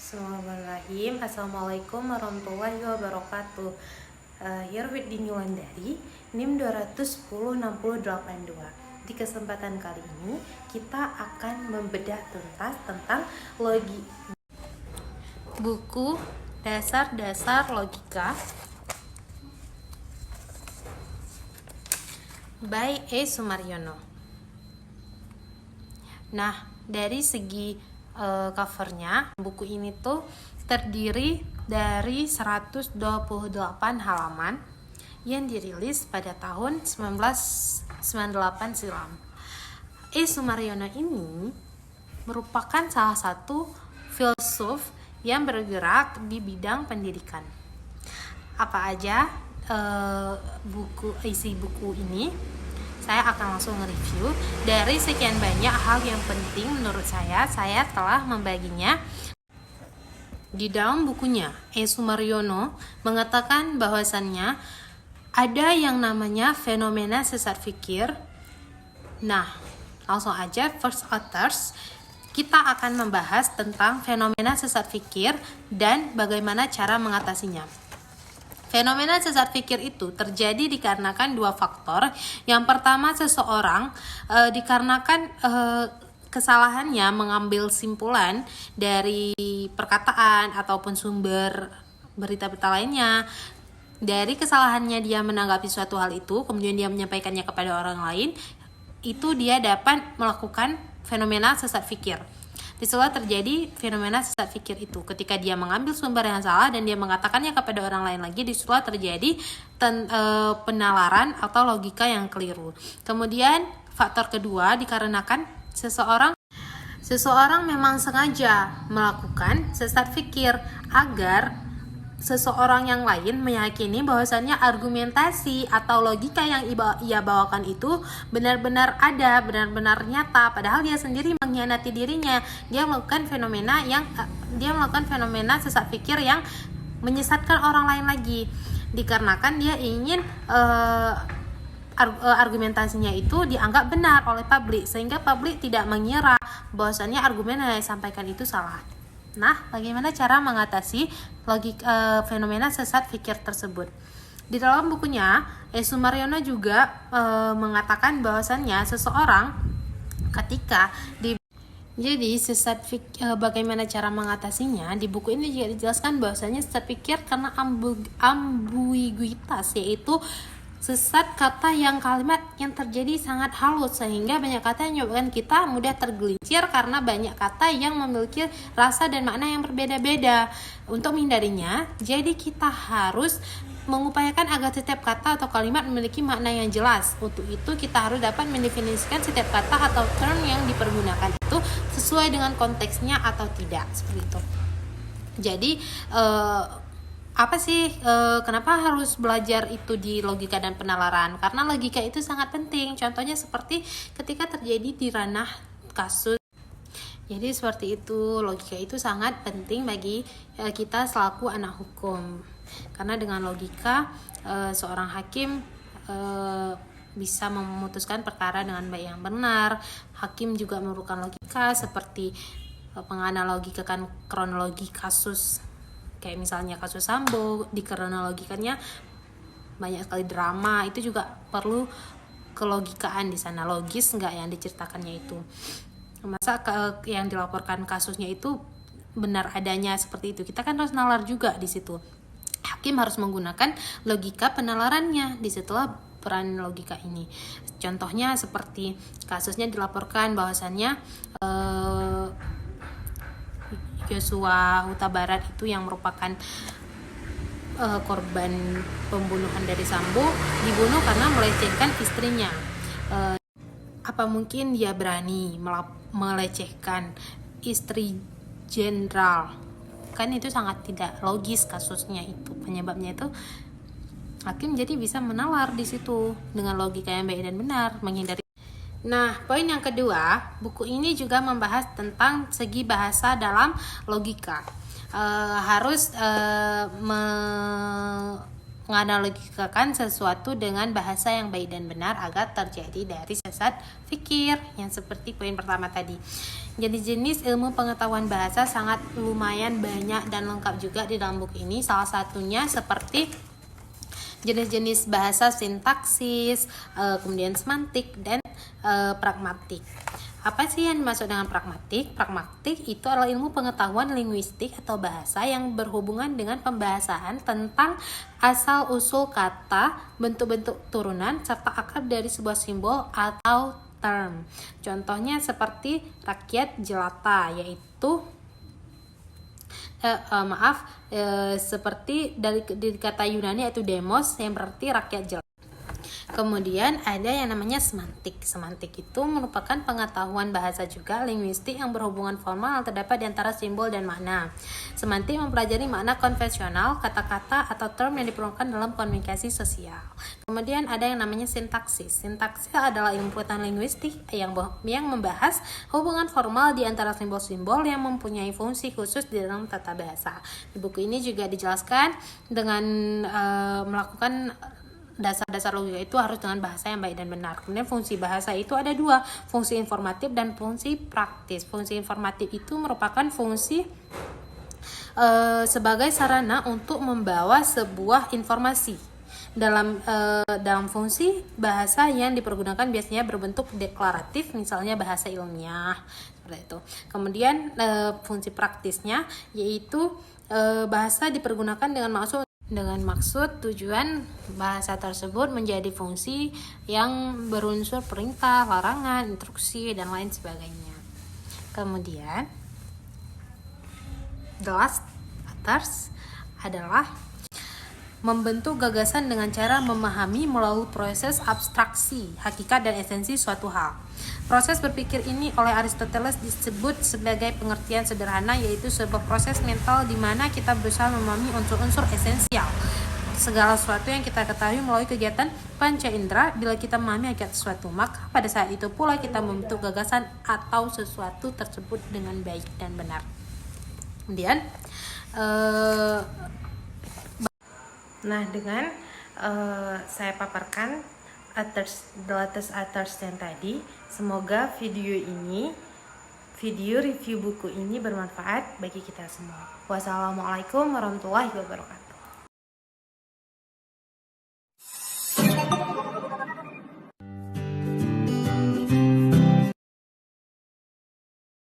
Bismillahirrahmanirrahim. Assalamualaikum warahmatullahi wabarakatuh. Here with Dini Wulandari, NIM 2106082. Di kesempatan kali ini kita akan membedah tuntas tentang buku Dasar-dasar Logika by E. Sumaryono. Nah, dari segi covernya, buku ini tuh terdiri dari 128 halaman yang dirilis pada tahun 1998 silam. E. Sumaryono ini merupakan salah satu filsuf yang bergerak di bidang pendidikan. Apa aja isi buku ini? Saya akan langsung nge-review. Dari sekian banyak hal yang penting menurut saya telah membaginya. Di dalam bukunya, E. Sumaryono mengatakan bahwasannya ada yang namanya fenomena sesat pikir. Nah, langsung aja first authors, kita akan membahas tentang fenomena sesat pikir dan bagaimana cara mengatasinya. Fenomena sesat pikir itu terjadi dikarenakan dua faktor. Yang pertama, seseorang dikarenakan kesalahannya mengambil simpulan dari perkataan ataupun sumber berita-berita lainnya. Dari kesalahannya dia menanggapi suatu hal itu, kemudian dia menyampaikannya kepada orang lain, itu dia dapat melakukan fenomena sesat pikir. Disitulah terjadi fenomena sesat pikir itu. Ketika dia mengambil sumber yang salah dan dia mengatakannya kepada orang lain lagi, disitulah terjadi penalaran atau logika yang keliru. Kemudian faktor kedua, dikarenakan seseorang memang sengaja melakukan sesat pikir agar seseorang yang lain meyakini bahwasannya argumentasi atau logika yang ia bawakan itu benar-benar ada, benar-benar nyata, padahal dia sendiri mengkhianati dirinya. Dia melakukan fenomena sesat pikir yang menyesatkan orang lain lagi, dikarenakan dia ingin argumentasinya itu dianggap benar oleh publik, sehingga publik tidak mengira bahwasannya argumen yang disampaikan itu salah. Nah, bagaimana cara mengatasi fenomena sesat pikir tersebut? Di dalam bukunya, E. Sumaryono juga mengatakan bahwasannya seseorang ketika bagaimana cara mengatasinya? Di buku ini juga dijelaskan bahwasannya sesat pikir karena ambiguitas, yaitu sesat kata yang kalimat yang terjadi sangat halus sehingga banyak kata yang menyebabkan kita mudah tergelincir karena banyak kata yang memiliki rasa dan makna yang berbeda-beda. Untuk menghindarinya, jadi kita harus mengupayakan agar setiap kata atau kalimat memiliki makna yang jelas. Untuk itu kita harus dapat mendefinisikan setiap kata atau term yang dipergunakan itu sesuai dengan konteksnya atau tidak, seperti itu. Jadi kenapa harus belajar itu di logika dan penalaran? Karena logika itu sangat penting. Contohnya seperti ketika terjadi di ranah kasus. Jadi seperti itu, logika itu sangat penting bagi kita selaku anak hukum. Karena dengan logika seorang hakim bisa memutuskan perkara dengan baik yang benar. Hakim juga memerlukan logika seperti menganalogikan kronologi kasus. Kayak misalnya kasus Sambo, di kronologikannya banyak sekali drama, itu juga perlu kelogikaan di sana, logis nggak yang diceritakannya itu. Masa yang dilaporkan kasusnya itu benar adanya seperti itu, kita kan harus nalar juga di situ. Hakim harus menggunakan logika penalarannya, disitulah peran logika ini. Contohnya seperti kasusnya dilaporkan bahwasannya Yosua Huta Barat itu yang merupakan korban pembunuhan dari Sambo dibunuh karena melecehkan istrinya. Apa mungkin dia berani melecehkan istri jenderal? Kan itu sangat tidak logis kasusnya itu. Penyebabnya itu hakim jadi bisa menalar di situ dengan logika yang baik dan benar, menghindari. Nah, poin yang kedua, buku ini juga membahas tentang segi bahasa dalam logika. Harus menganalogikakan sesuatu dengan bahasa yang baik dan benar agar terjadi dari sesat fikir, yang seperti poin pertama tadi. Jenis-jenis ilmu pengetahuan bahasa sangat lumayan banyak dan lengkap juga di dalam buku ini. Salah satunya seperti jenis-jenis bahasa sintaksis, kemudian semantik, dan pragmatik. Apa sih yang dimaksud dengan pragmatik? Pragmatik itu adalah ilmu pengetahuan linguistik atau bahasa yang berhubungan dengan pembahasan tentang asal-usul kata, bentuk-bentuk turunan, serta akar dari sebuah simbol atau term. Contohnya seperti rakyat jelata, yaitu seperti dari kata Yunani yaitu demos yang berarti rakyat jelata. Kemudian ada yang namanya semantik. Semantik itu merupakan pengetahuan bahasa juga linguistik yang berhubungan formal terdapat di antara simbol dan makna. Semantik mempelajari makna konvensional kata-kata atau term yang diperlukan dalam komunikasi sosial. Kemudian ada yang namanya sintaksis. Sintaksis adalah ilmu pengetahuan linguistik yang membahas hubungan formal di antara simbol-simbol yang mempunyai fungsi khusus di dalam tata bahasa. Di buku ini juga dijelaskan dengan melakukan dasar-dasar logika itu harus dengan bahasa yang baik dan benar. Kemudian fungsi bahasa itu ada dua, fungsi informatif dan fungsi praktis. Fungsi informatif itu merupakan fungsi sebagai sarana untuk membawa sebuah informasi. Dalam fungsi bahasa yang dipergunakan biasanya berbentuk deklaratif, misalnya bahasa ilmiah seperti itu. Kemudian fungsi praktisnya yaitu bahasa dipergunakan dengan maksud tujuan bahasa tersebut menjadi fungsi yang berunsur perintah, larangan, instruksi, dan lain sebagainya. Kemudian the last others adalah membentuk gagasan dengan cara memahami melalui proses abstraksi, hakikat, dan esensi suatu hal. Proses berpikir ini oleh Aristoteles disebut sebagai pengertian sederhana, yaitu sebuah proses mental di mana kita berusaha memahami unsur-unsur esensial segala sesuatu yang kita ketahui melalui kegiatan panca indera. Bila kita memahami hakikat sesuatu, maka pada saat itu pula kita membentuk gagasan atau sesuatu tersebut dengan baik dan benar. Kemudian dengan saya paparkan the latest authors yang tadi, semoga video review buku ini bermanfaat bagi kita semua. Wassalamualaikum warahmatullahi wabarakatuh.